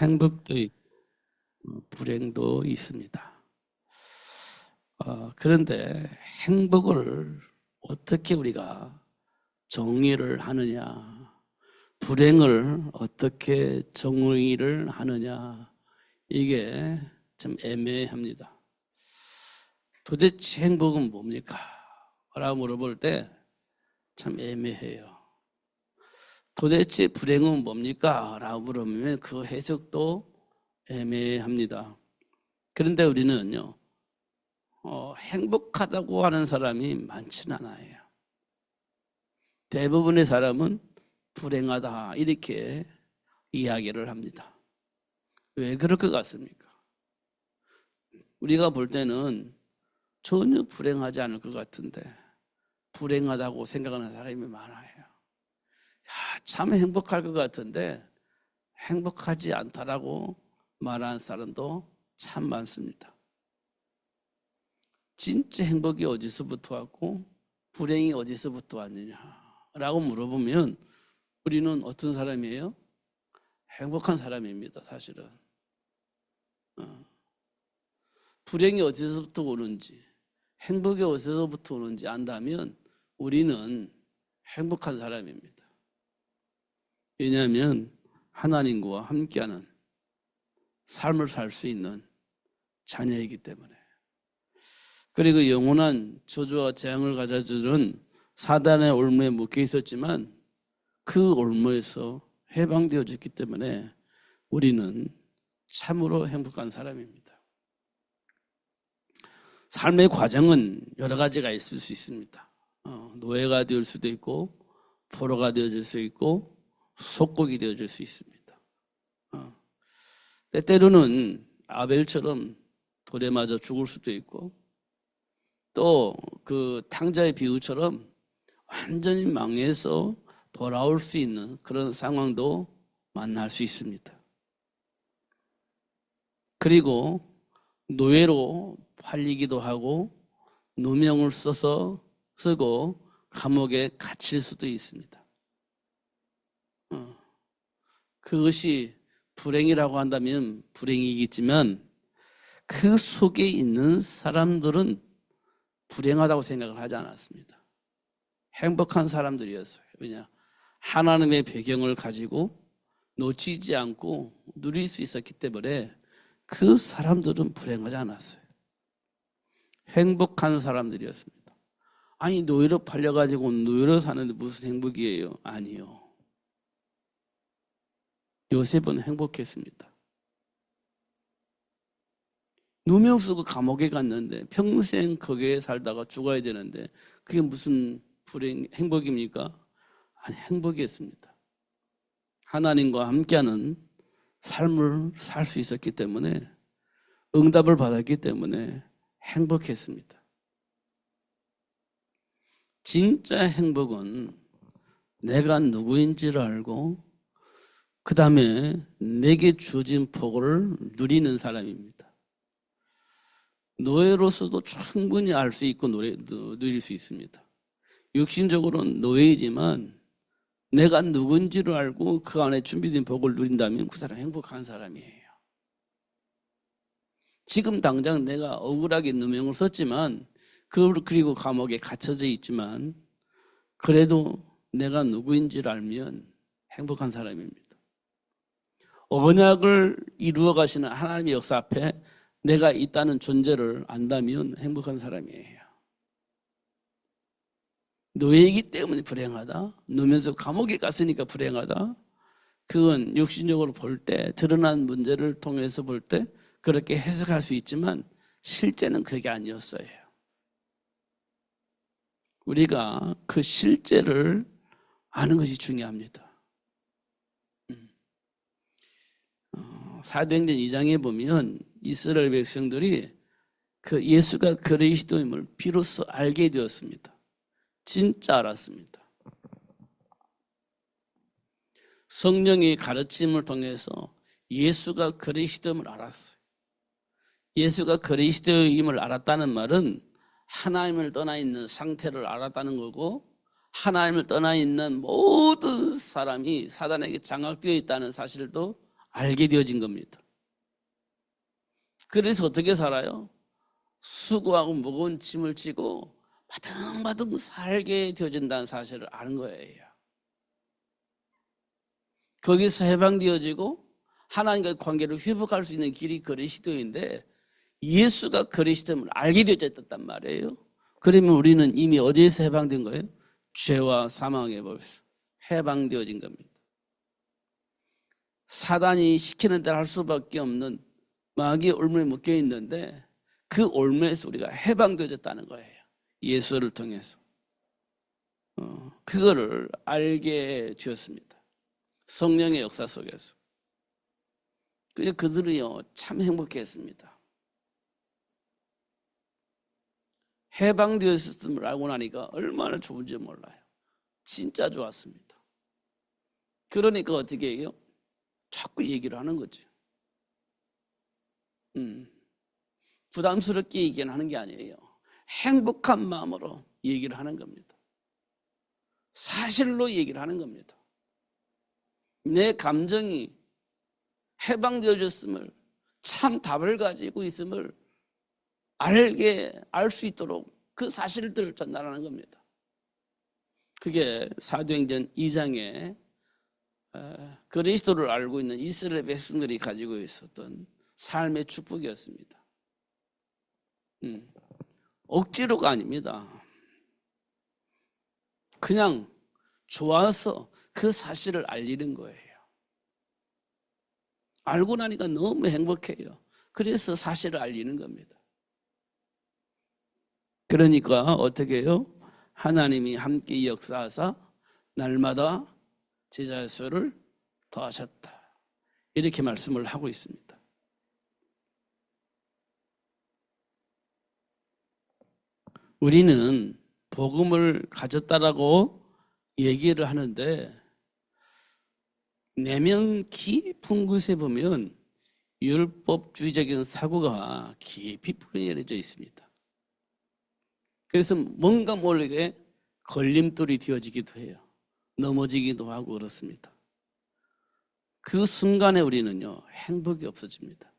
행복도 있고 불행도 있습니다. 그런데 행복을 어떻게 우리가 정의를 하느냐, 불행을 어떻게 정의를 하느냐, 이게 참 애매합니다. 도대체 행복은 뭡니까? 라고 물어볼 때 참 애매해요. 도대체 불행은 뭡니까? 라고 물으면 그 해석도 애매합니다. 그런데 우리는요, 행복하다고 하는 사람이 많지는 않아요. 대부분의 사람은 불행하다 이렇게 이야기를 합니다. 왜 그럴 것 같습니까? 우리가 볼 때는 전혀 불행하지 않을 것 같은데 불행하다고 생각하는 사람이 많아요. 참 행복할 것 같은데 행복하지 않다라고 말하는 사람도 참 많습니다. 진짜 행복이 어디서부터 왔고 불행이 어디서부터 왔느냐라고 물어보면 우리는 어떤 사람이에요? 행복한 사람입니다, 사실은. 불행이 어디서부터 오는지, 행복이 어디서부터 오는지 안다면 우리는 행복한 사람입니다. 왜냐하면 하나님과 함께하는 삶을 살 수 있는 자녀이기 때문에. 그리고 영원한 저주와 재앙을 가져주는 사단의 올무에 묶여 있었지만 그 올무에서 해방되어졌기 때문에 우리는 참으로 행복한 사람입니다. 삶의 과정은 여러 가지가 있을 수 있습니다. 노예가 되을 수도 있고 포로가 되어질 수 있고 속국이 되어질 수 있습니다. 때때로는 아벨처럼 돌에 맞아 죽을 수도 있고 또 그 탕자의 비유처럼 완전히 망해서 돌아올 수 있는 그런 상황도 만날 수 있습니다. 그리고 노예로 팔리기도 하고 누명을 쓰고 감옥에 갇힐 수도 있습니다. 그것이 불행이라고 한다면 불행이겠지만 그 속에 있는 사람들은 불행하다고 생각을 하지 않았습니다. 행복한 사람들이었어요. 왜냐? 하나님의 배경을 가지고 놓치지 않고 누릴 수 있었기 때문에 그 사람들은 불행하지 않았어요. 행복한 사람들이었습니다. 아니, 노예로 팔려가지고 노예로 사는데 무슨 행복이에요? 아니요. 요셉은 행복했습니다. 누명 쓰고 감옥에 갔는데 평생 거기에 살다가 죽어야 되는데 그게 무슨 행복입니까? 아니, 행복이었습니다. 하나님과 함께하는 삶을 살 수 있었기 때문에 응답을 받았기 때문에 행복했습니다. 진짜 행복은 내가 누구인지를 알고 그 다음에 내게 주어진 복을 누리는 사람입니다. 노예로서도 충분히 알 수 있고 누릴 수 있습니다. 육신적으로는 노예이지만 내가 누군지를 알고 그 안에 준비된 복을 누린다면 그 사람 행복한 사람이에요. 지금 당장 내가 억울하게 누명을 썼지만 그리고 감옥에 갇혀져 있지만 그래도 내가 누구인지를 알면 행복한 사람입니다. 언약을 이루어 가시는 하나님의 역사 앞에 내가 있다는 존재를 안다면 행복한 사람이에요. 노예이기 때문에 불행하다, 누면서 감옥에 갔으니까 불행하다, 그건 육신적으로 볼 때 드러난 문제를 통해서 볼 때 그렇게 해석할 수 있지만 실제는 그게 아니었어요. 우리가 그 실제를 아는 것이 중요합니다. 사도행전 2장에 보면 이스라엘 백성들이 그 예수가 그리스도임을 비로소 알게 되었습니다. 진짜 알았습니다. 성령의 가르침을 통해서 예수가 그리스도임을 알았어요. 예수가 그리스도임을 알았다는 말은 하나님을 떠나 있는 상태를 알았다는 거고 하나님을 떠나 있는 모든 사람이 사단에게 장악되어 있다는 사실도 알게 되어진 겁니다. 그래서 어떻게 살아요? 수고하고 무거운 짐을 지고 바등바등 살게 되어진다는 사실을 아는 거예요. 거기서 해방되어지고 하나님과의 관계를 회복할 수 있는 길이 그리스도인데 예수가 그리스도임을 알게 되어졌단 말이에요. 그러면 우리는 이미 어디에서 해방된 거예요? 죄와 사망의 법에서 해방되어진 겁니다. 사단이 시키는 대로 할 수밖에 없는 마귀의 올무에 묶여 있는데 그 올무에서 우리가 해방되어졌다는 거예요. 예수를 통해서. 그거를 알게 되었습니다. 성령의 역사 속에서. 그래서 그들이요 참 행복했습니다. 해방되었음을 알고 나니까 얼마나 좋은지 몰라요. 진짜 좋았습니다. 그러니까 어떻게 해요? 자꾸 얘기를 하는 거죠. 부담스럽게 얘기는 하는 게 아니에요. 행복한 마음으로 얘기를 하는 겁니다. 사실로 얘기를 하는 겁니다. 내 감정이 해방되어졌음을 참 답을 가지고 있음을 알 수 있도록 그 사실들을 전달하는 겁니다. 그게 사도행전 2장에 그리스도를 알고 있는 이스라엘 백성들이 가지고 있었던 삶의 축복이었습니다. 억지로가 아닙니다. 그냥 좋아서 그 사실을 알리는 거예요. 알고 나니까 너무 행복해요. 그래서 사실을 알리는 겁니다. 그러니까 어떻게 해요? 하나님이 함께 역사하사 날마다 제자 수를 더하셨다. 이렇게 말씀을 하고 있습니다. 우리는 복음을 가졌다라고 얘기를 하는데 내면 깊은 곳에 보면 율법주의적인 사고가 깊이 뿌리내려져 있습니다. 그래서 뭔가 모르게 걸림돌이 되어지기도 해요. 넘어지기도 하고 그렇습니다. 그 순간에 우리는요 행복이 없어집니다.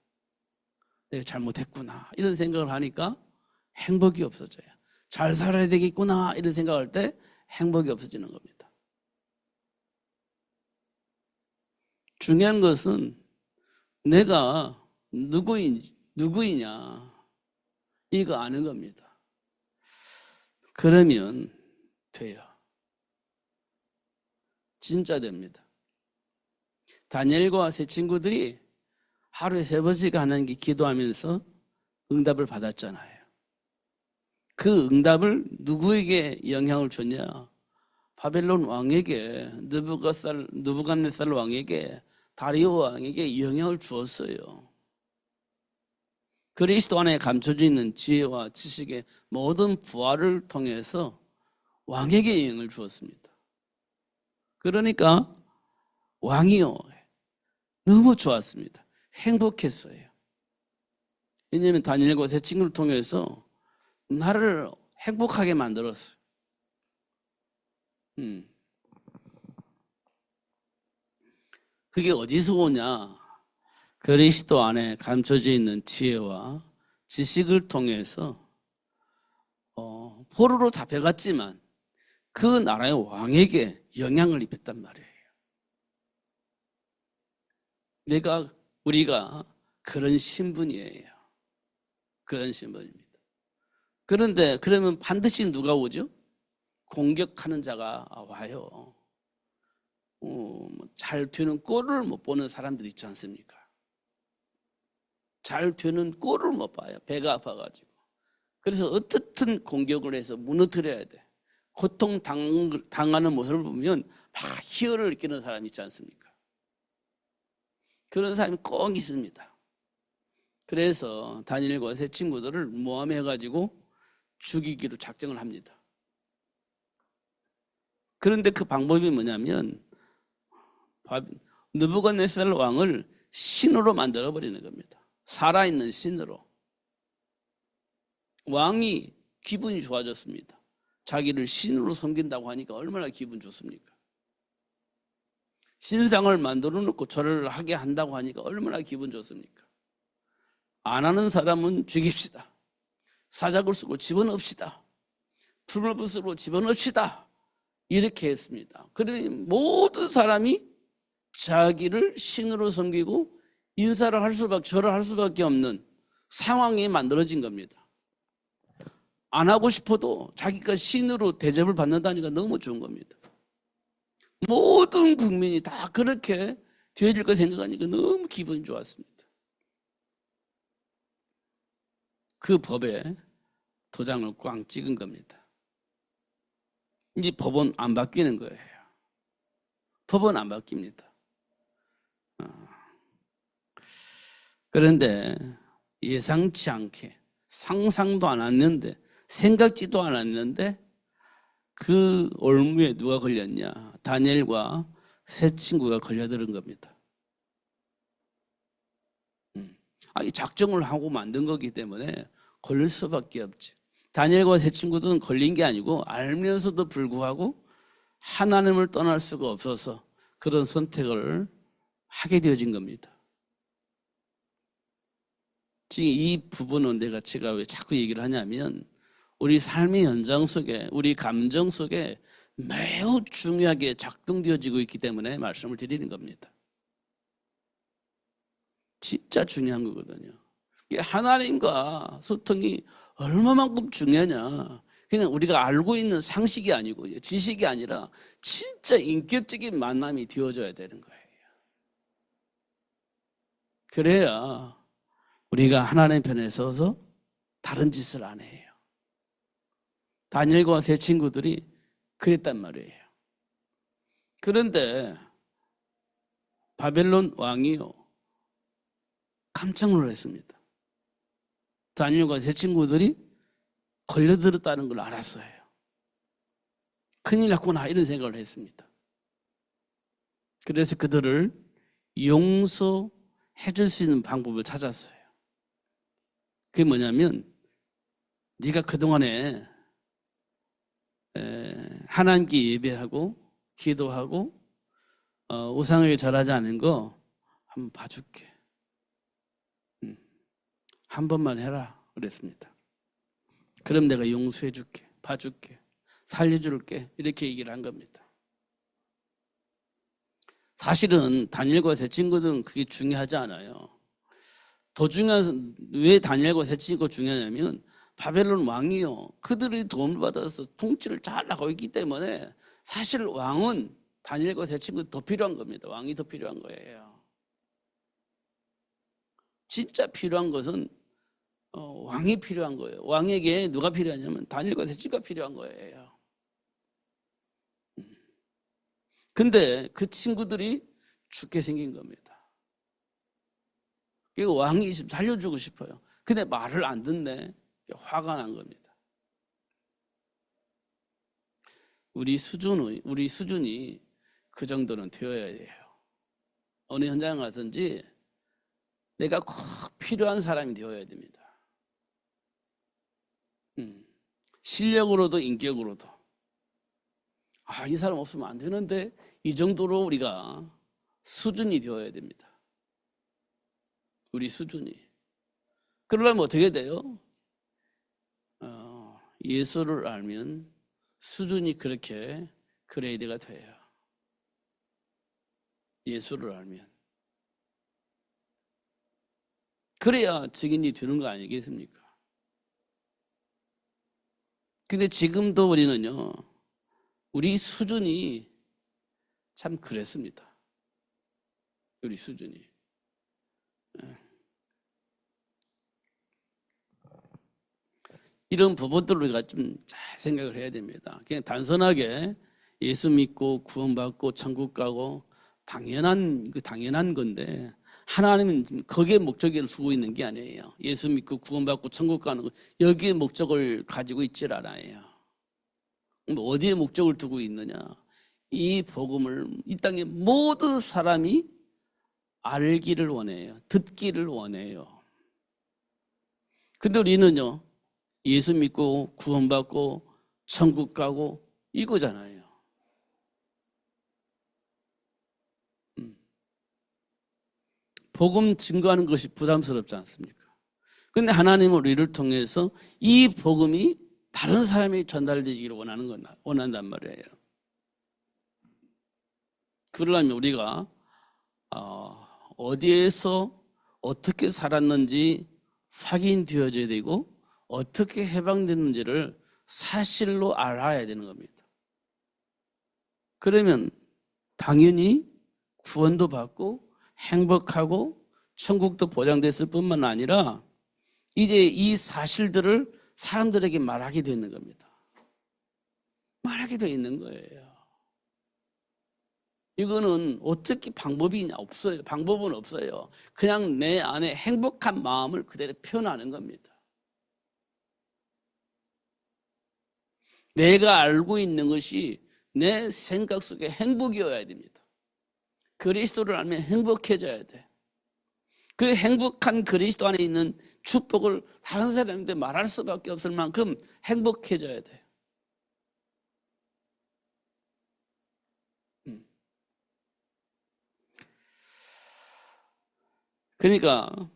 내가 잘못했구나 이런 생각을 하니까 행복이 없어져요. 잘 살아야 되겠구나 이런 생각할 때 행복이 없어지는 겁니다. 중요한 것은 내가 누구이냐 이거 아는 겁니다. 그러면 돼요. 진짜 됩니다. 다니엘과 세 친구들이 하루에 3번씩 하는 게 기도하면서 응답을 받았잖아요. 그 응답을 누구에게 영향을 줬냐? 바벨론 왕에게, 느부갓네살 왕에게, 다리오 왕에게 영향을 주었어요. 그리스도 안에 감춰져 있는 지혜와 지식의 모든 부활을 통해서 왕에게 영향을 주었습니다. 그러니까 왕이요 너무 좋았습니다. 행복했어요. 왜냐하면 다니엘과 세 친구를 통해서 나를 행복하게 만들었어요. 그게 어디서 오냐? 그리스도 안에 감춰져 있는 지혜와 지식을 통해서 포로로 잡혀갔지만 그 나라의 왕에게 영향을 입혔단 말이에요. 우리가 그런 신분이에요. 그런 신분입니다. 그런데 그러면 반드시 누가 오죠? 공격하는 자가 와요. 잘 되는 꼴을 못 보는 사람들 있지 않습니까? 잘 되는 꼴을 못 봐요. 배가 아파가지고. 그래서 어떻든 공격을 해서 무너뜨려야 돼. 고통 당하는 모습을 보면 막 희열을 느끼는 사람이 있지 않습니까? 그런 사람이 꼭 있습니다. 그래서 다니엘과 세 친구들을 모함해가지고 죽이기로 작정을 합니다. 그런데 그 방법이 뭐냐면 느부갓네살 왕을 신으로 만들어버리는 겁니다. 살아있는 신으로. 왕이 기분이 좋아졌습니다. 자기를 신으로 섬긴다고 하니까 얼마나 기분 좋습니까? 신상을 만들어 놓고 절을 하게 한다고 하니까 얼마나 기분 좋습니까? 안 하는 사람은 죽입시다. 사자굴 쓰고 집어넣읍시다. 풀무불으로 집어넣읍시다. 이렇게 했습니다. 그러니 모든 사람이 자기를 신으로 섬기고 인사를 할 수밖에, 절을 할 수밖에 없는 상황이 만들어진 겁니다. 안 하고 싶어도 자기가 신으로 대접을 받는다니까 너무 좋은 겁니다. 모든 국민이 다 그렇게 되어질 거 생각하니까 너무 기분이 좋았습니다. 그 법에 도장을 꽝 찍은 겁니다. 이제 법은 안 바뀌는 거예요. 법은 안 바뀝니다. 그런데 예상치 않게 상상도 안 했는데 생각지도 않았는데 그 올무에 누가 걸렸냐? 다니엘과 세 친구가 걸려들은 겁니다. 이 작정을 하고 만든 거기 때문에 걸릴 수밖에 없지. 다니엘과 세 친구들은 걸린 게 아니고 알면서도 불구하고 하나님을 떠날 수가 없어서 그런 선택을 하게 되어진 겁니다. 지금 이 부분은 제가 왜 자꾸 얘기를 하냐면 우리 삶의 현장 속에, 우리 감정 속에 매우 중요하게 작동되어지고 있기 때문에 말씀을 드리는 겁니다. 진짜 중요한 거거든요. 하나님과 소통이 얼마만큼 중요하냐. 그냥 우리가 알고 있는 상식이 아니고 지식이 아니라 진짜 인격적인 만남이 되어져야 되는 거예요. 그래야 우리가 하나님 편에 서서 다른 짓을 안 해요. 다니엘과 세 친구들이 그랬단 말이에요. 그런데 바벨론 왕이요 깜짝 놀랐습니다. 다니엘과 세 친구들이 걸려들었다는 걸 알았어요. 큰일 났구나 이런 생각을 했습니다. 그래서 그들을 용서해 줄 수 있는 방법을 찾았어요. 그게 뭐냐면 네가 그동안에 하나님께 예배하고 기도하고 우상을 절하지 않은 거 한번 봐줄게. 한 번만 해라 그랬습니다. 그럼 내가 용서해 줄게, 봐줄게, 살려줄게 이렇게 얘기를 한 겁니다. 사실은 다니엘과 세 친구들은 그게 중요하지 않아요. 더 중요한, 왜 다니엘과 세 친구가 중요하냐면 바벨론 왕이요 그들이 도움을 받아서 통치를 잘 하고 있기 때문에 사실 왕은 다니엘과 세 친구 더 필요한 겁니다. 왕이 더 필요한 거예요. 진짜 필요한 것은 왕이 필요한 거예요. 왕에게 누가 필요하냐면 다니엘과 세 친구가 필요한 거예요. 근데 그 친구들이 죽게 생긴 겁니다. 왕이 살려주고 싶어요. 근데 말을 안 듣네. 화가 난 겁니다. 우리 수준이 그 정도는 되어야 돼요. 어느 현장 가든지 내가 꼭 필요한 사람이 되어야 됩니다. 실력으로도 인격으로도 이 사람 없으면 안 되는데 이 정도로 우리가 수준이 되어야 됩니다. 우리 수준이. 그러려면 어떻게 돼요? 예수를 알면 수준이 그렇게 그레이드가 돼요. 예수를 알면. 그래야 증인이 되는 거 아니겠습니까? 근데 지금도 우리는요, 우리 수준이 참 그랬습니다. 우리 수준이. 이런 부분들을 우리가 좀 잘 생각을 해야 됩니다. 그냥 단순하게 예수 믿고 구원받고 천국 가고 당연한 건데 하나님은 거기에 목적을 두고 있는 게 아니에요. 예수 믿고 구원받고 천국 가는 거 여기에 목적을 가지고 있질 않아요. 어디에 목적을 두고 있느냐? 이 복음을 이 땅의 모든 사람이 알기를 원해요. 듣기를 원해요. 근데 우리는요, 예수 믿고 구원받고 천국 가고 이거잖아요. 복음 증거하는 것이 부담스럽지 않습니까? 근데 하나님은 우리를 통해서 이 복음이 다른 사람이 전달되기를 원한단 말이에요. 그러려면 우리가 어디에서 어떻게 살았는지 확인되어져야 되고 어떻게 해방됐는지를 사실로 알아야 되는 겁니다. 그러면 당연히 구원도 받고 행복하고 천국도 보장됐을 뿐만 아니라 이제 이 사실들을 사람들에게 말하게 되는 겁니다. 말하게 되어 있는 거예요. 이거는 어떻게 방법이 없어요. 방법은 없어요. 그냥 내 안에 행복한 마음을 그대로 표현하는 겁니다. 내가 알고 있는 것이 내 생각 속에 행복이어야 됩니다. 그리스도를 알면 행복해져야 돼. 그 행복한 그리스도 안에 있는 축복을 다른 사람한테 말할 수밖에 없을 만큼 행복해져야 돼. 그러니까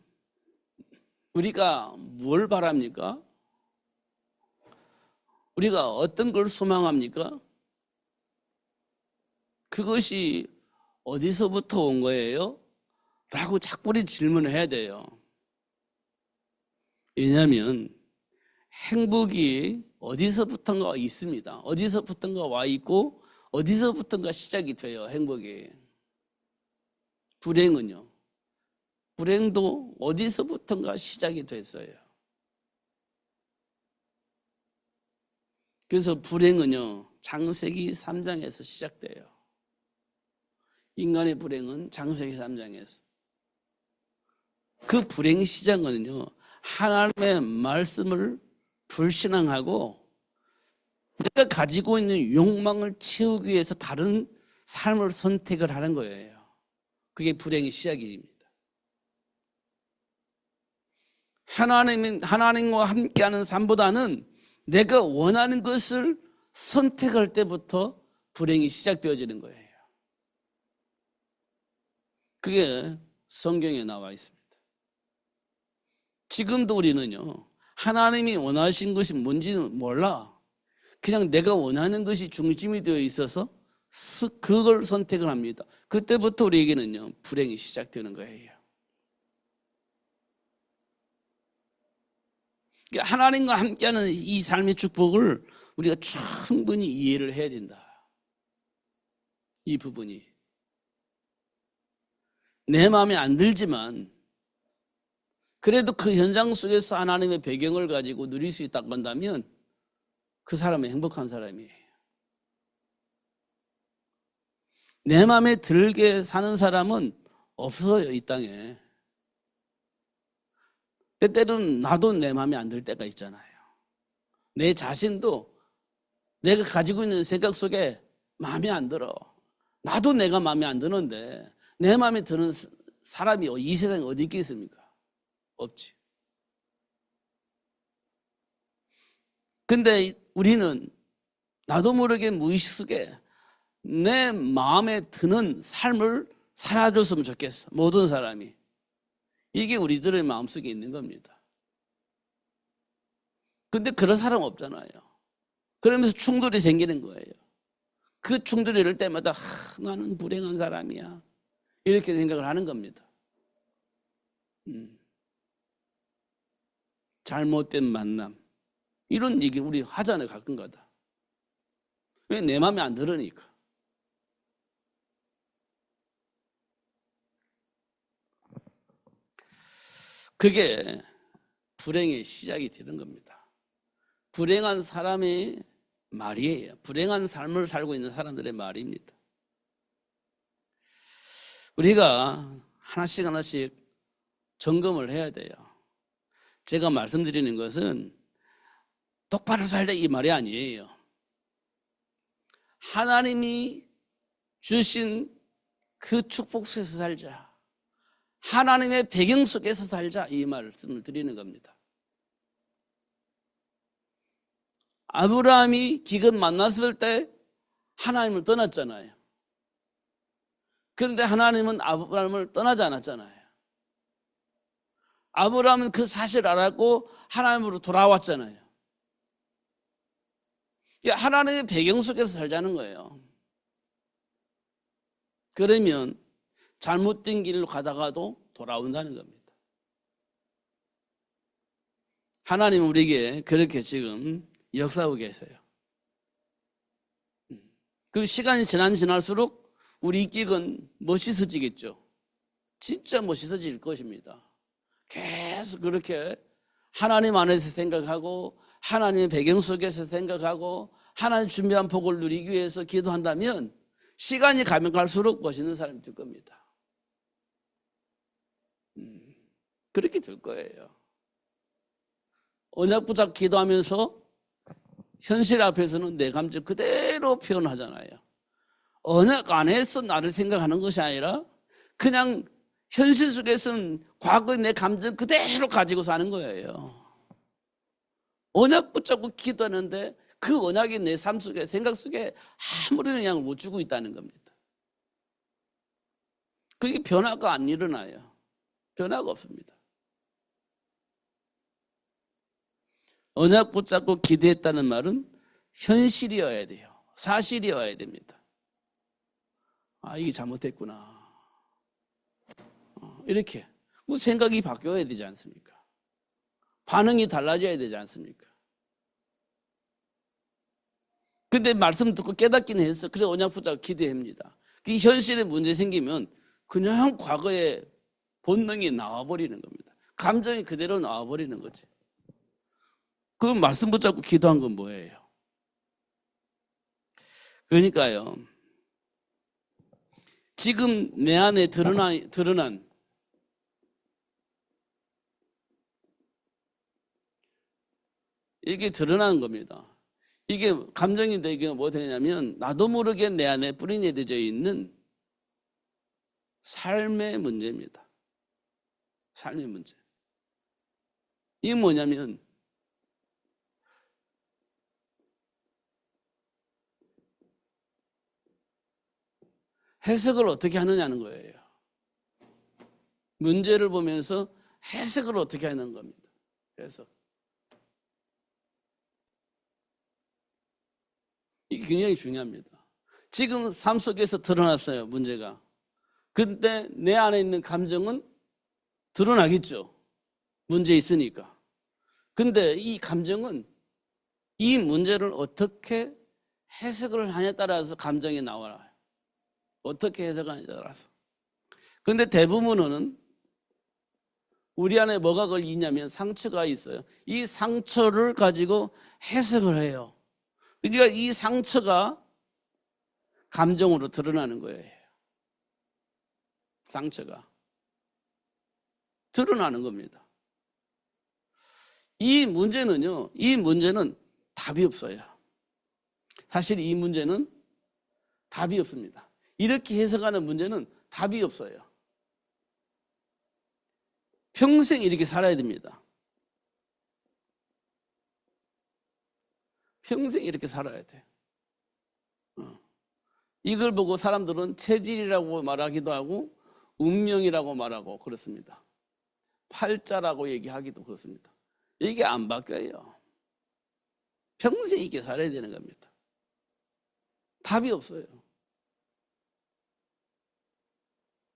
우리가 뭘 바랍니까? 우리가 어떤 걸 소망합니까? 그것이 어디서부터 온 거예요? 라고 자꾸 우리 질문을 해야 돼요. 왜냐하면 행복이 어디서부터인가 있습니다. 어디서부터인가 와 있고 어디서부터인가 시작이 돼요. 행복이. 불행은요. 불행도 어디서부터인가 시작이 됐어요. 그래서 불행은요. 창세기 3장에서 시작돼요. 인간의 불행은 창세기 3장에서. 그 불행의 시작은요. 하나님의 말씀을 불신앙하고 내가 가지고 있는 욕망을 채우기 위해서 다른 삶을 선택을 하는 거예요. 그게 불행의 시작입니다. 하나님과 함께하는 삶보다는 내가 원하는 것을 선택할 때부터 불행이 시작되어지는 거예요. 그게 성경에 나와 있습니다. 지금도 우리는요, 하나님이 원하신 것이 뭔지는 몰라. 그냥 내가 원하는 것이 중심이 되어 있어서 그걸 선택을 합니다. 그때부터 우리에게는요, 불행이 시작되는 거예요. 하나님과 함께하는 이 삶의 축복을 우리가 충분히 이해를 해야 된다. 이 부분이. 내 마음에 안 들지만 그래도 그 현장 속에서 하나님의 배경을 가지고 누릴 수 있다고 한다면 그 사람은 행복한 사람이에요. 내 마음에 들게 사는 사람은 없어요, 이 땅에. 때때로는 나도 내 마음에 안 들 때가 있잖아요. 내 자신도 내가 가지고 있는 생각 속에 마음에 안 들어. 나도 내가 마음에 안 드는데 내 마음에 드는 사람이 이 세상에 어디 있겠습니까? 없지. 근데 우리는 나도 모르게 무의식 속에 내 마음에 드는 삶을 살아줬으면 좋겠어. 모든 사람이. 이게 우리들의 마음속에 있는 겁니다. 근데 그런 사람 없잖아요. 그러면서 충돌이 생기는 거예요. 그 충돌이 이럴 때마다 나는 불행한 사람이야. 이렇게 생각을 하는 겁니다. 잘못된 만남. 이런 얘기 우리 하잖아요, 가끔가다. 왜? 내 마음에 안 들으니까. 그게 불행의 시작이 되는 겁니다. 불행한 사람의 말이에요. 불행한 삶을 살고 있는 사람들의 말입니다. 우리가 하나씩 하나씩 점검을 해야 돼요. 제가 말씀드리는 것은 똑바로 살자 이 말이 아니에요. 하나님이 주신 그 축복 속에서 살자. 하나님의 배경 속에서 살자 이 말씀을 드리는 겁니다. 아브라함이 기껏 만났을 때 하나님을 떠났잖아요. 그런데 하나님은 아브라함을 떠나지 않았잖아요. 아브라함은 그 사실을 알았고 하나님으로 돌아왔잖아요. 하나님의 배경 속에서 살자는 거예요. 그러면 잘못된 길로 가다가도 돌아온다는 겁니다. 하나님은 우리에게 그렇게 지금 역사하고 계세요. 그 시간이 지날수록 우리 인격은 멋있어지겠죠. 진짜 멋있어질 것입니다. 계속 그렇게 하나님 안에서 생각하고 하나님의 배경 속에서 생각하고 하나님 준비한 복을 누리기 위해서 기도한다면 시간이 가면 갈수록 멋있는 사람이 될 겁니다. 그렇게 될 거예요. 언약 붙잡고 기도하면서 현실 앞에서는 내 감정 그대로 표현하잖아요. 언약 안에서 나를 생각하는 것이 아니라 그냥 현실 속에서는 과거의 내 감정 그대로 가지고 사는 거예요. 언약 붙잡고 기도하는데 그 언약이 내 삶 속에 생각 속에 아무런 영향을 못 주고 있다는 겁니다. 그게 변화가 안 일어나요. 변화가 없습니다. 언약 붙잡고 기도했다는 말은 현실이어야 돼요. 사실이어야 됩니다. 아, 이게 잘못됐구나. 이렇게 생각이 바뀌어야 되지 않습니까? 반응이 달라져야 되지 않습니까? 근데 말씀 듣고 깨닫기는 했어. 그래서 언약 붙잡고 기도합니다. 그 현실에 문제 생기면 그냥 과거의 본능이 나와버리는 겁니다. 감정이 그대로 나와버리는 거지. 그럼 말씀 붙잡고 기도한 건 뭐예요? 그러니까요, 지금 내 안에 드러난 이게 드러나는 겁니다. 이게 감정인데 이게 뭐 되냐면 나도 모르게 내 안에 뿌리내려져 있는 삶의 문제입니다. 삶의 문제. 이게 뭐냐면 해석을 어떻게 하느냐는 거예요. 문제를 보면서 해석을 어떻게 하는 겁니다. 그래서 이게 굉장히 중요합니다. 지금 삶 속에서 드러났어요, 문제가. 근데 내 안에 있는 감정은 드러나겠죠. 문제 있으니까. 근데 이 감정은 이 문제를 어떻게 해석을 하냐에 따라서 감정이 나와요. 어떻게 해석하냐에 따라서. 근데 대부분은 우리 안에 뭐가 걸리냐면 상처가 있어요. 이 상처를 가지고 해석을 해요. 그러니까 이 상처가 감정으로 드러나는 거예요. 상처가 드러나는 겁니다. 이 문제는 답이 없어요. 사실 이 문제는 답이 없습니다. 이렇게 해석하는 문제는 답이 없어요. 평생 이렇게 살아야 됩니다. 평생 이렇게 살아야 돼. 이걸 보고 사람들은 체질이라고 말하기도 하고 운명이라고 말하고 그렇습니다. 팔자라고 얘기하기도 그렇습니다. 이게 안 바뀌어요. 평생 이렇게 살아야 되는 겁니다. 답이 없어요.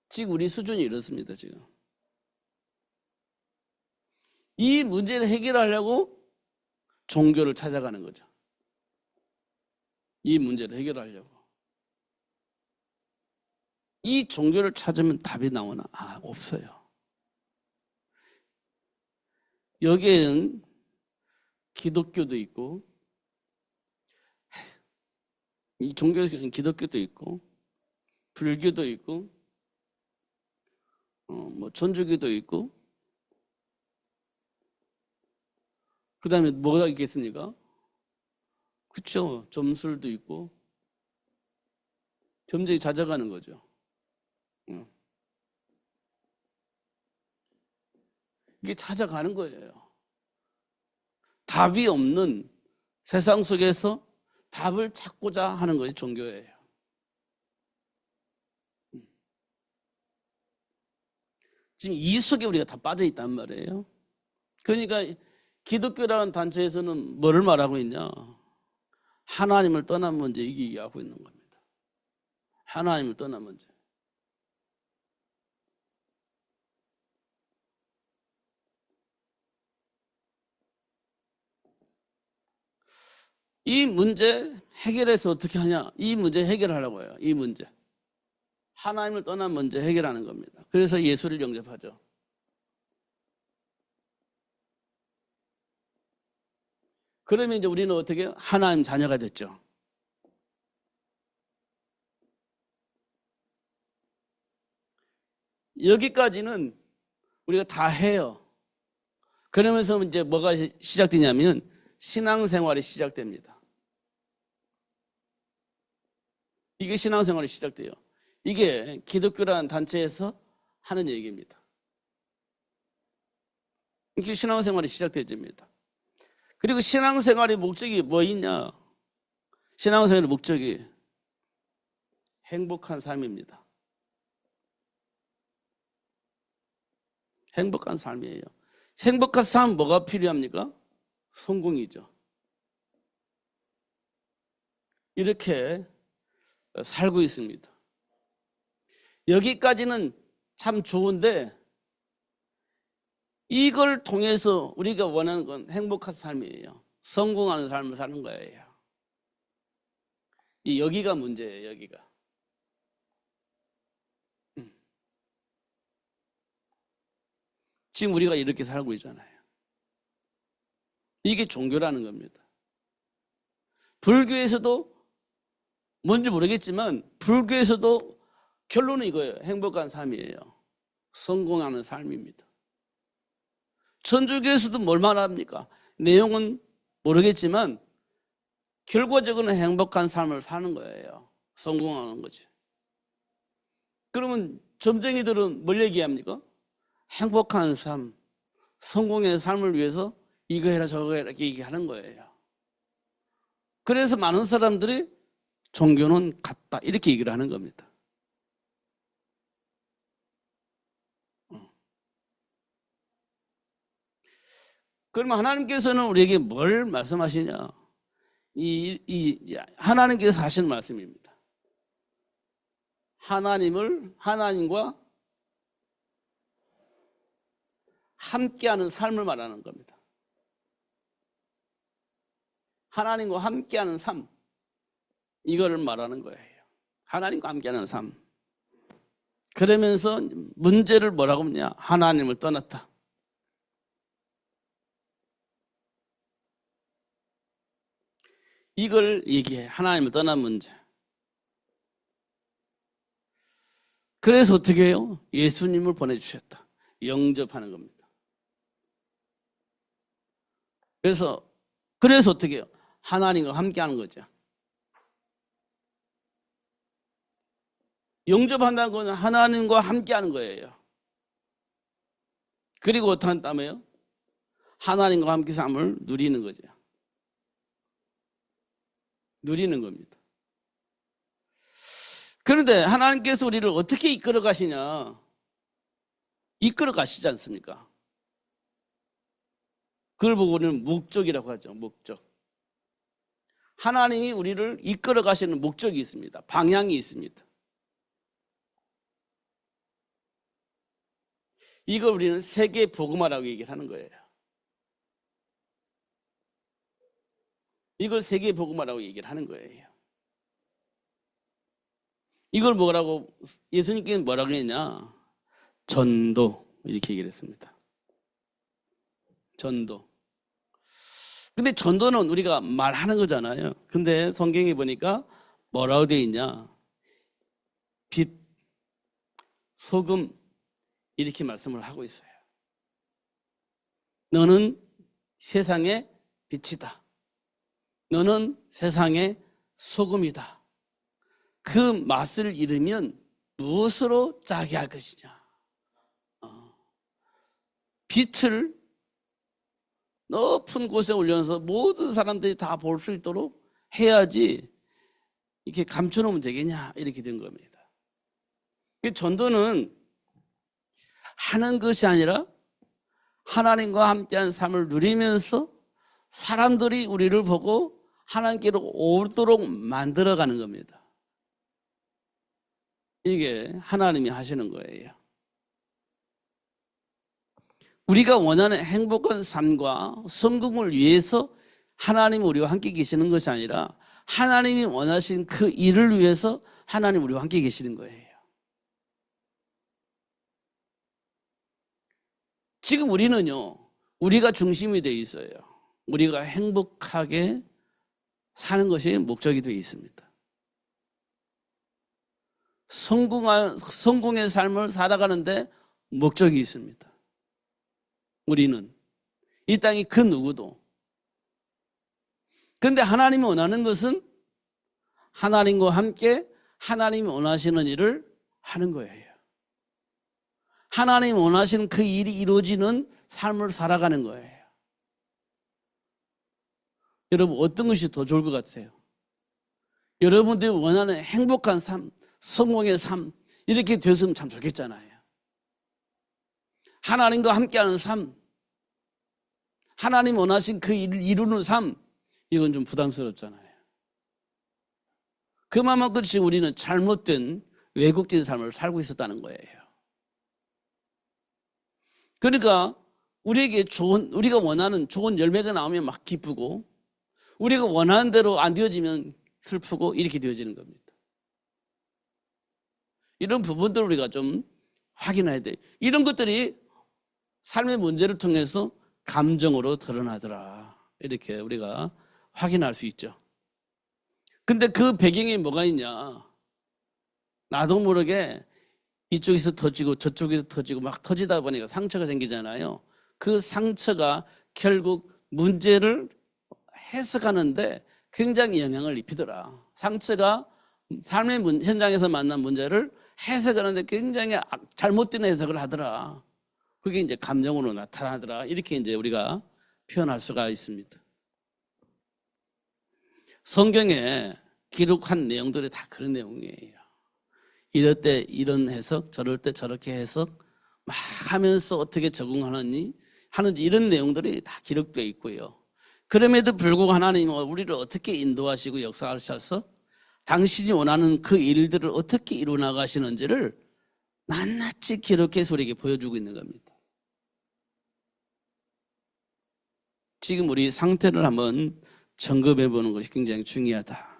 지금 우리 수준이 이렇습니다. 지금 이 문제를 해결하려고 종교를 찾아가는 거죠. 이 문제를 해결하려고. 이 종교를 찾으면 답이 나오나? 없어요. 여기에는 기독교도 있고, 이 종교에서는 기독교도 있고, 불교도 있고, 천주교도 있고, 그 다음에 뭐가 있겠습니까? 그렇죠. 점술도 있고, 점점이 잦아가는 거죠. 이게 찾아가는 거예요. 답이 없는 세상 속에서 답을 찾고자 하는 것이 종교예요. 지금 이 속에 우리가 다 빠져 있단 말이에요. 그러니까 기독교라는 단체에서는 뭐를 말하고 있냐? 하나님을 떠난 문제, 이게 얘기하고 있는 겁니다. 하나님을 떠난 문제. 이 문제 해결해서 어떻게 하냐? 이 문제 해결하려고 해요. 이 문제. 하나님을 떠난 문제 해결하는 겁니다. 그래서 예수를 영접하죠. 그러면 이제 우리는 어떻게 하나님 자녀가 됐죠. 여기까지는 우리가 다 해요. 그러면서 이제 뭐가 시작되냐면 신앙생활이 시작됩니다. 이게 신앙생활이 시작돼요. 이게 기독교라는 단체에서 하는 얘기입니다. 이게 신앙생활이 시작되집니다. 그리고 신앙생활의 목적이 뭐 있냐? 신앙생활의 목적이 행복한 삶입니다. 행복한 삶이에요. 행복한 삶 뭐가 필요합니까? 성공이죠. 이렇게 살고 있습니다. 여기까지는 참 좋은데 이걸 통해서 우리가 원하는 건 행복한 삶이에요. 성공하는 삶을 사는 거예요. 여기가 문제예요. 여기가. 지금 우리가 이렇게 살고 있잖아요. 이게 종교라는 겁니다. 불교에서도 뭔지 모르겠지만 불교에서도 결론은 이거예요. 행복한 삶이에요. 성공하는 삶입니다. 천주교에서도 뭘 말합니까? 내용은 모르겠지만 결과적으로는 행복한 삶을 사는 거예요. 성공하는 거지. 그러면 점쟁이들은 뭘 얘기합니까? 행복한 삶, 성공의 삶을 위해서 이거 해라 저거 해라 이렇게 얘기하는 거예요. 그래서 많은 사람들이 종교는 같다 이렇게 얘기를 하는 겁니다. 그러면 하나님께서는 우리에게 뭘 말씀하시냐? 하나님께서 하시는 말씀입니다. 하나님과 함께하는 삶을 말하는 겁니다. 하나님과 함께하는 삶, 이거를 말하는 거예요. 하나님과 함께하는 삶. 그러면서 문제를 뭐라고 하냐? 하나님을 떠났다. 이걸 얘기해. 하나님을 떠난 문제. 그래서 어떻게 해요? 예수님을 보내주셨다. 영접하는 겁니다. 그래서 어떻게 해요? 하나님과 함께 하는 거죠. 영접한다는 건 하나님과 함께 하는 거예요. 그리고 어떻게 한다며요? 하나님과 함께 삶을 누리는 거죠. 누리는 겁니다. 그런데 하나님께서 우리를 어떻게 이끌어 가시냐? 이끌어 가시지 않습니까? 그걸 보고 우리는 목적이라고 하죠. 목적. 하나님이 우리를 이끌어 가시는 목적이 있습니다. 방향이 있습니다. 이걸 우리는 세계 복음화라고 얘기를 하는 거예요. 이걸 세계 복음화라고 얘기를 하는 거예요. 이걸 뭐라고 예수님께서는 뭐라고 했냐? 전도 이렇게 얘기를 했습니다. 전도. 근데 전도는 우리가 말하는 거잖아요. 근데 성경에 보니까 뭐라고 되어 있냐? 빛, 소금 이렇게 말씀을 하고 있어요. 너는 세상의 빛이다. 너는 세상의 소금이다. 그 맛을 잃으면 무엇으로 짜게 할 것이냐? 빛을 높은 곳에 올려서 모든 사람들이 다 볼 수 있도록 해야지 이렇게 감춰놓으면 되겠냐? 이렇게 된 겁니다. 전도는 하는 것이 아니라 하나님과 함께한 삶을 누리면서 사람들이 우리를 보고 하나님께로 오도록 만들어가는 겁니다. 이게 하나님이 하시는 거예요. 우리가 원하는 행복한 삶과 성공을 위해서 하나님이 우리와 함께 계시는 것이 아니라 하나님이 원하신 그 일을 위해서 하나님이 우리와 함께 계시는 거예요. 지금 우리는요, 우리가 중심이 되어 있어요. 우리가 행복하게 사는 것이 목적이 되어 있습니다. 성공의 삶을 살아가는데 목적이 있습니다. 우리는 이 땅이 그 누구도. 그런데 하나님이 원하는 것은 하나님과 함께 하나님이 원하시는 일을 하는 거예요. 하나님이 원하시는 그 일이 이루어지는 삶을 살아가는 거예요. 여러분, 어떤 것이 더 좋을 것 같아요? 여러분들이 원하는 행복한 삶, 성공의 삶, 이렇게 되었으면 참 좋겠잖아요. 하나님과 함께하는 삶, 하나님 원하신 그 일을 이루는 삶, 이건 좀 부담스럽잖아요. 그만큼 지금 우리는 잘못된 왜곡된 삶을 살고 있었다는 거예요. 그러니까 우리에게 우리가 원하는 좋은 열매가 나오면 막 기쁘고, 우리가 원하는 대로 안 되어지면 슬프고, 이렇게 되어지는 겁니다. 이런 부분들을 우리가 좀 확인해야 돼요. 이런 것들이 삶의 문제를 통해서 감정으로 드러나더라, 이렇게 우리가 확인할 수 있죠. 근데 그 배경에 뭐가 있냐? 나도 모르게 이쪽에서 터지고 저쪽에서 터지고 막 터지다 보니까 상처가 생기잖아요. 그 상처가 결국 문제를 해석하는데 굉장히 영향을 입히더라. 상처가 삶의 현장에서 만난 문제를 해석하는데 굉장히 잘못된 해석을 하더라. 그게 이제 감정으로 나타나더라. 이렇게 이제 우리가 표현할 수가 있습니다. 성경에 기록한 내용들이 다 그런 내용이에요. 이럴 때 이런 해석, 저럴 때 저렇게 해석 막 하면서 어떻게 적응하는지 이런 내용들이 다 기록되어 있고요. 그럼에도 불구하고 하나님은 우리를 어떻게 인도하시고 역사하셔서 당신이 원하는 그 일들을 어떻게 이루어 나가시는지를 낱낱이 기록해서 우리에게 보여주고 있는 겁니다. 지금 우리 상태를 한번 점검해 보는 것이 굉장히 중요하다.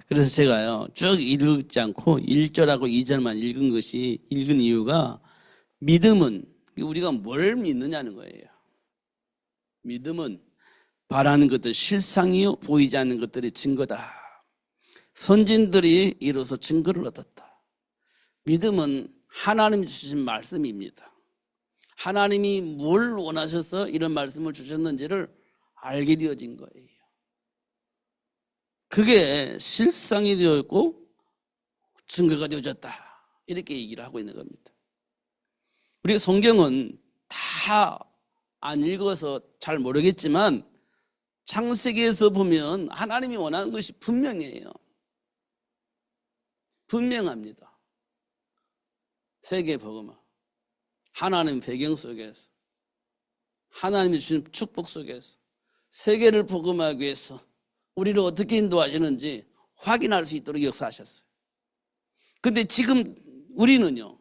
그래서 제가요, 쭉 읽지 않고 1절하고 2절만 읽은 이유가, 믿음은 우리가 뭘 믿느냐는 거예요. 믿음은 바라는 것들 실상이요 보이지 않는 것들이 증거다. 선진들이 이로써 증거를 얻었다. 믿음은 하나님이 주신 말씀입니다. 하나님이 뭘 원하셔서 이런 말씀을 주셨는지를 알게 되어진 거예요. 그게 실상이 되었고 증거가 되어졌다, 이렇게 얘기를 하고 있는 겁니다. 우리 성경은 다 안 읽어서 잘 모르겠지만 창세기에서 보면 하나님이 원하는 것이 분명해요. 분명합니다. 세계 복음화, 하나님 배경 속에서, 하나님이 주신 축복 속에서 세계를 복음하기 위해서 우리를 어떻게 인도하시는지 확인할 수 있도록 역사하셨어요. 근데 지금 우리는요,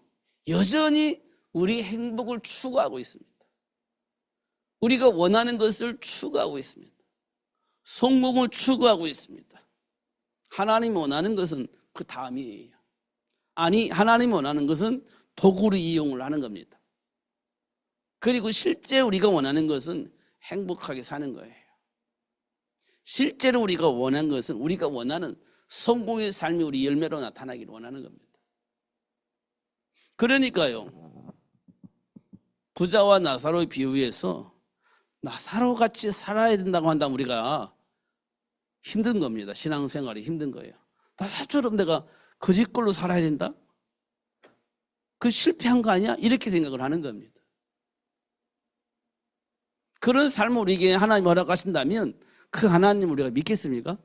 여전히 우리 행복을 추구하고 있습니다. 우리가 원하는 것을 추구하고 있습니다. 성공을 추구하고 있습니다. 하나님이 원하는 것은 그 다음이에요. 아니, 하나님이 원하는 것은 도구로 이용을 하는 겁니다. 그리고 실제 우리가 원하는 것은 행복하게 사는 거예요. 실제로 우리가 원하는 것은 우리가 원하는 성공의 삶이 우리 열매로 나타나기를 원하는 겁니다. 그러니까요, 부자와 나사로의 비유에서 나사로 같이 살아야 된다고 한다면 우리가 힘든 겁니다. 신앙생활이 힘든 거예요. 나사로처럼 내가 거짓걸로 살아야 된다? 그 실패한 거 아니야? 이렇게 생각을 하는 겁니다. 그런 삶을 우리에게 하나님 허락하신다면 그 하나님을 우리가 믿겠습니까?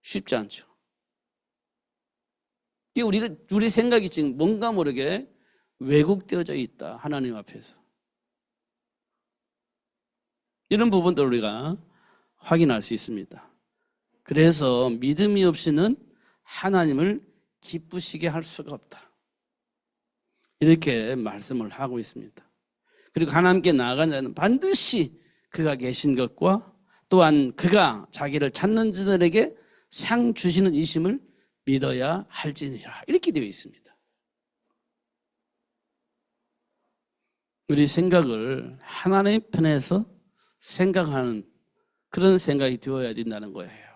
쉽지 않죠. 우리 생각이 지금 뭔가 모르게 왜곡되어져 있다. 하나님 앞에서. 이런 부분들을 우리가 확인할 수 있습니다. 그래서 믿음이 없이는 하나님을 기쁘시게 할 수가 없다. 이렇게 말씀을 하고 있습니다. 그리고 하나님께 나아간 자는 반드시 그가 계신 것과 또한 그가 자기를 찾는 자들에게 상 주시는 이심을 믿어야 할지니라. 이렇게 되어 있습니다. 우리 생각을 하나님 편에서 생각하는 그런 생각이 되어야 된다는 거예요.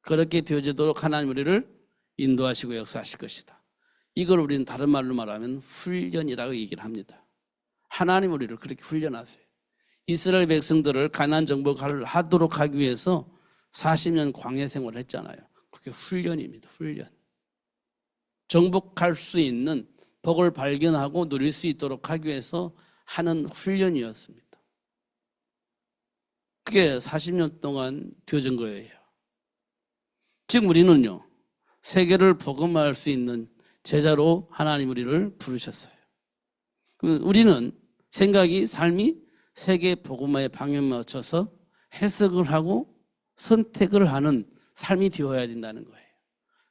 그렇게 되어지도록 하나님 우리를 인도하시고 역사하실 것이다. 이걸 우리는 다른 말로 말하면 훈련이라고 얘기를 합니다. 하나님 우리를 그렇게 훈련하세요. 이스라엘 백성들을 가나안 정복을 하도록 하기 위해서 40년 광야 생활을 했잖아요. 그게 훈련입니다. 훈련. 정복할 수 있는 복을 발견하고 누릴 수 있도록 하기 위해서 하는 훈련이었습니다. 그게 40년 동안 되어진 거예요. 지금 우리는요, 세계를 복음화할 수 있는 제자로 하나님 우리를 부르셨어요. 우리는 생각이, 삶이 세계 복음화의 방향에 맞춰서 해석을 하고 선택을 하는 삶이 되어야 된다는 거예요.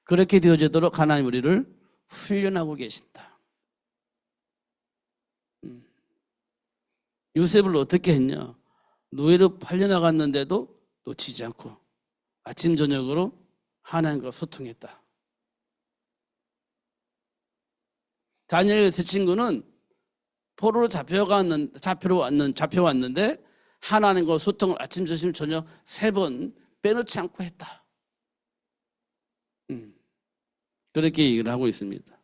그렇게 되어지도록 하나님 우리를 훈련하고 계신다. 요셉을 어떻게 했냐? 노예로 팔려나갔는데도 놓치지 않고 아침 저녁으로 하나님과 소통했다. 다니엘 세 친구는 포로로 잡혀왔는데 하나님과 소통을 아침, 점심, 저녁 3번 빼놓지 않고 했다. 그렇게 얘기를 하고 있습니다.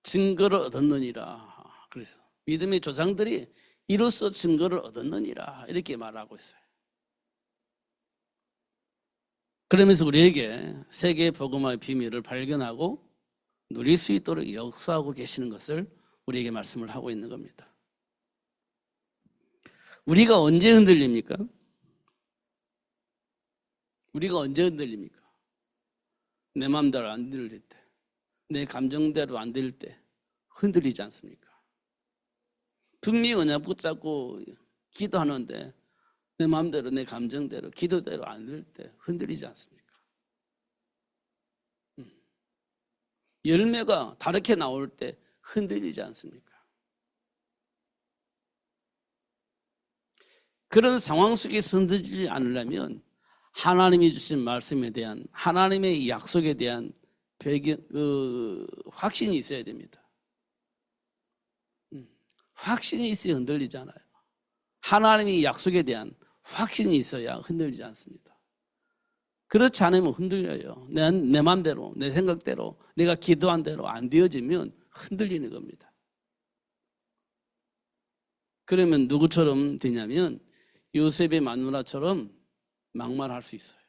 증거를 얻었느니라. 그래서 믿음의 조상들이 이로써 증거를 얻었느니라. 이렇게 말하고 있어요. 그러면서 우리에게 세계 복음화의 비밀을 발견하고 누릴 수 있도록 역사하고 계시는 것을 우리에게 말씀을 하고 있는 겁니다. 우리가 언제 흔들립니까? 우리가 언제 흔들립니까? 내 마음대로 안 들릴 때, 내 감정대로 안 들릴 때 흔들리지 않습니까? 분명히 언약 붙잡고 기도하는데 내 마음대로, 내 감정대로, 기도대로 안 될 때 흔들리지 않습니까? 열매가 다르게 나올 때 흔들리지 않습니까? 그런 상황 속에서 흔들리지 않으려면 하나님이 주신 말씀에 대한, 하나님의 약속에 대한 확신이 있어야 됩니다. 확신이 있어야 흔들리지 않아요. 하나님의 약속에 대한 확신이 있어야 흔들리지 않습니다. 그렇지 않으면 흔들려요. 내 마음대로, 내 생각대로, 내가 기도한 대로 안 되어지면 흔들리는 겁니다. 그러면 누구처럼 되냐면 요셉의 마누라처럼 막말할 수 있어요.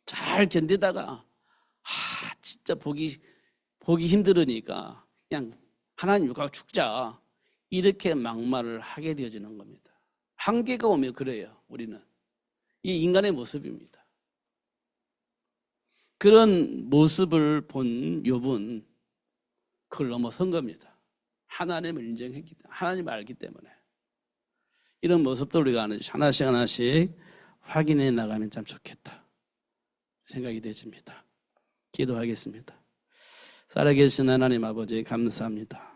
잘 견디다가 진짜 보기 힘들으니까 그냥 하나님 육아가 죽자 이렇게 막말을 하게 되어지는 겁니다. 한계가 오면 그래요. 우리는 이 인간의 모습입니다. 그런 모습을 본 욥은 그걸 넘어선 겁니다. 하나님을 인정했기 때문에, 하나님을 알기 때문에. 이런 모습도 우리가 하나씩 확인해 나가면 참 좋겠다 생각이 되집니다. 기도하겠습니다. 살아계신 하나님 아버지 감사합니다.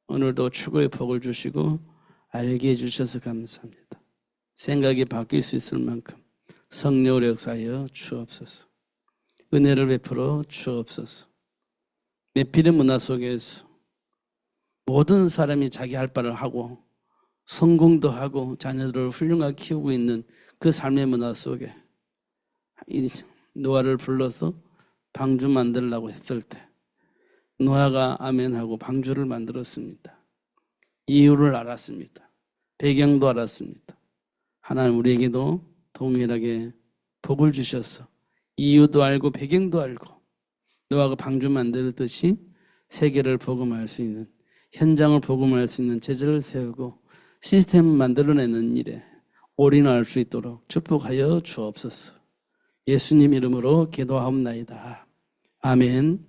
오늘도 추구의 복을 주시고 알게 해주셔서 감사합니다. 생각이 바뀔 수 있을 만큼 성령으로 역사하여 주옵소서. 은혜를 베풀어 주옵소서. 네피lim 문화 속에서 모든 사람이 자기 할 바를 하고 성공도 하고 자녀들을 훌륭하게 키우고 있는 그 삶의 문화 속에 노아를 불러서 방주 만들라고 했을 때 노아가 아멘하고 방주를 만들었습니다. 이유를 알았습니다. 배경도 알았습니다. 하나님 우리에게도 동일하게 복을 주셔서 이유도 알고 배경도 알고 노아가 방주 만들었듯이 세계를 복음할 수 있는, 현장을 복음할 수 있는 제자를 세우고 시스템을 만들어내는 일에 올인할 수 있도록 축복하여 주옵소서. 예수님 이름으로 기도하옵나이다. 아멘.